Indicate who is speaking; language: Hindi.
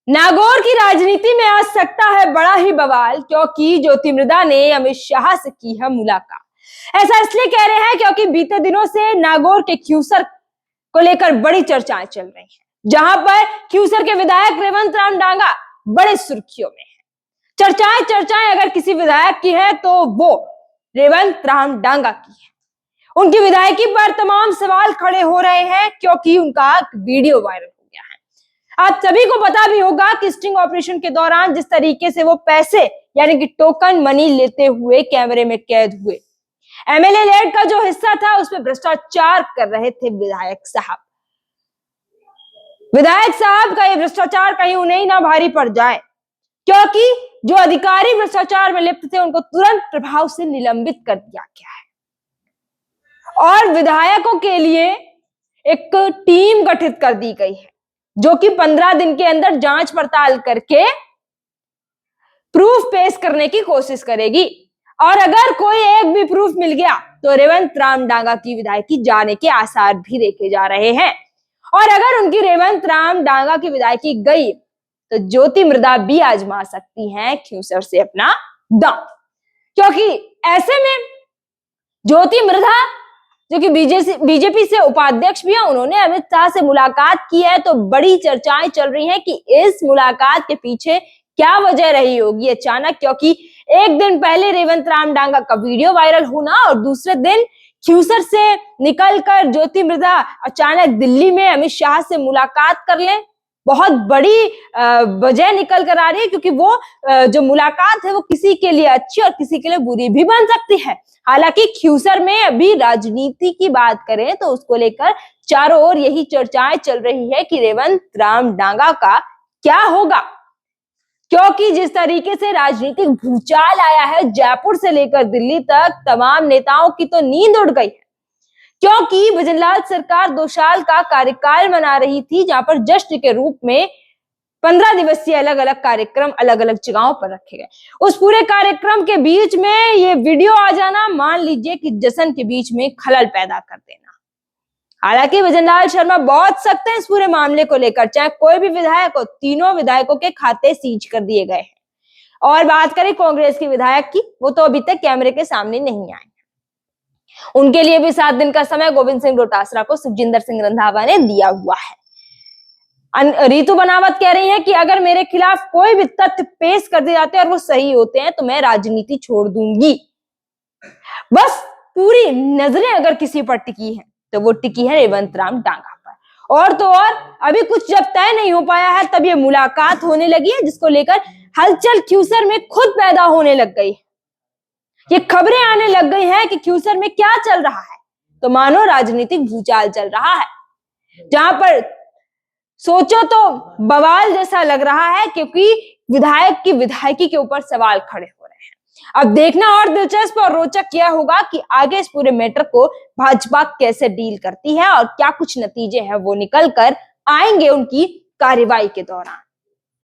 Speaker 1: नागौर की राजनीति में आ सकता है बड़ा ही बवाल, क्योंकि ज्योति मृधा ने अमित शाह से की है मुलाकात। ऐसा इसलिए कह रहे हैं क्योंकि बीते दिनों से नागौर के क्यूसर को लेकर बड़ी चर्चाएं चल रही हैं, जहां पर क्यूसर के विधायक रेवंत राम डांगा बड़े सुर्खियों में हैं। चर्चाएं अगर किसी विधायक की है तो वो रेवंत राम डांगा की है। उनकी विधायकी पर तमाम सवाल खड़े हो रहे हैं क्योंकि उनका वीडियो वायरल हो गया है। आप सभी को पता भी होगा कि स्टिंग ऑपरेशन के दौरान जिस तरीके से वो पैसे यानी कि टोकन मनी लेते हुए कैमरे में कैद हुए, एमएलए लेड का जो हिस्सा था उसमें भ्रष्टाचार कर रहे थे विधायक साहब। विधायक साहब का ये भ्रष्टाचार कहीं उन्हें ना भारी पड़ जाए, क्योंकि जो अधिकारी भ्रष्टाचार में लिप्त थे उनको तुरंत प्रभाव से निलंबित कर दिया गया है और विधायकों के लिए एक टीम गठित कर दी गई है जो कि 15 दिन के अंदर जांच पड़ताल करके प्रूफ पेश करने की कोशिश करेगी। और अगर कोई एक भी प्रूफ मिल गया तो रेवंत राम डांगा की विधायकी जाने के आसार भी देखे जा रहे हैं। और अगर उनकी रेवंत राम डांगा की विधायकी गई तो ज्योति मृधा भी आजमा सकती हैं क्यूसर से अपना दम, क्योंकि ऐसे में ज्योति मृधा जो कि बीजेपी से उपाध्यक्ष भी है, उन्होंने अमित शाह से मुलाकात की है। तो बड़ी चर्चाएं चल रही हैं कि इस मुलाकात के पीछे क्या वजह रही होगी अचानक, क्योंकि एक दिन पहले रेवंत राम डांगा का वीडियो वायरल होना और दूसरे दिन क्यूसर से निकलकर ज्योति मृधा अचानक दिल्ली में अमित शाह से मुलाकात कर ले, बहुत बड़ी वजह निकल कर आ रही है। क्योंकि वो जो मुलाकात है वो किसी के लिए अच्छी और किसी के लिए बुरी भी बन सकती है। हालांकि क्यूसर में अभी राजनीति की बात करें तो उसको लेकर चारों ओर यही चर्चाएं चल रही है कि रेवंत राम डांगा का क्या होगा, क्योंकि जिस तरीके से राजनीतिक भूचाल आया है, जयपुर से लेकर दिल्ली तक तमाम नेताओं की तो नींद उड़ गई है, क्योंकि भजनलाल सरकार 2 साल का कार्यकाल मना रही थी, जहां पर जश्न के रूप में 15 दिवसीय अलग अलग कार्यक्रम अलग अलग जगहों पर रखे गए। उस पूरे कार्यक्रम के बीच में ये वीडियो आ जाना, मान लीजिए कि जश्न के बीच में खलल पैदा कर देना। हालांकि भजनलाल शर्मा बहुत सख्त हैं इस पूरे मामले को लेकर, चाहे कोई भी विधायक हो, तीनों विधायकों के खाते सीज कर दिए गए हैं। और बात करें कांग्रेस की विधायक की, वो तो अभी तक कैमरे के सामने नहीं आए। उनके लिए भी 7 दिन का समय गोविंद सिंह डोटासरा को सुखजिंदर सिंह रंधावा ने दिया हुआ है। रीतू बनावत कह रही हैं कि अगर मेरे खिलाफ कोई भी तथ्य पेश कर दिए जाते हैं और वो सही होते हैं तो मैं राजनीति छोड़ दूंगी। बस पूरी नजरें अगर किसी पर टिकी है तो वो टिकी है रेवंत राम डांगा पर। और तो और अभी कुछ जब तय नहीं हो पाया है तब ये मुलाकात होने लगी है, जिसको लेकर हलचल क्यूसर में खुद पैदा होने लग गई है। ये खबरें आने लग गई हैं कि क्यूसर में क्या चल रहा है, तो मानो राजनीतिक भूचाल चल रहा है, जहां पर सोचो तो बवाल जैसा लग रहा है, क्योंकि विधायक की विधायकी के ऊपर सवाल खड़े हो रहे हैं। अब देखना और दिलचस्प और रोचक यह होगा कि आगे इस पूरे मैटर को भाजपा कैसे डील करती है और क्या कुछ नतीजे हैं वो निकल कर आएंगे उनकी कार्रवाई के दौरान।